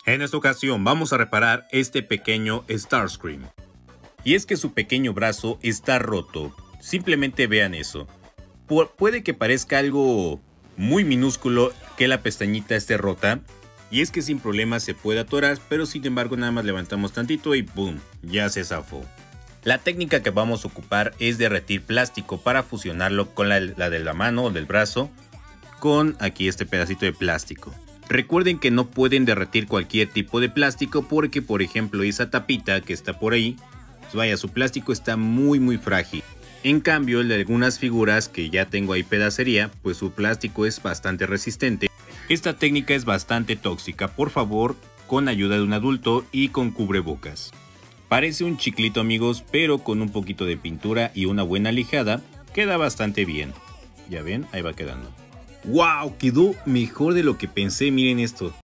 En esta ocasión vamos a reparar este pequeño Starscream. Y es que su pequeño brazo está roto. Simplemente vean eso. Puede que parezca algo muy minúsculo que la pestañita esté rota. Y es que sin problema se puede atorar, pero sin embargo nada más levantamos tantito y ¡boom! Ya se zafó. La técnica que vamos a ocupar es derretir plástico para fusionarlo con la de la mano o del brazo con aquí este pedacito de plástico. Recuerden que no pueden derretir cualquier tipo de plástico porque, por ejemplo, esa tapita que está por ahí, pues vaya, su plástico está muy frágil. En cambio, el de algunas figuras que ya tengo ahí pedacería, pues su plástico es bastante resistente. Esta técnica es bastante tóxica, por favor, con ayuda de un adulto y con cubrebocas. Parece un chiclito, amigos, pero con un poquito de pintura y una buena lijada, queda bastante bien. Ya ven, ahí va quedando. ¡Wow! Quedó mejor de lo que pensé, miren esto.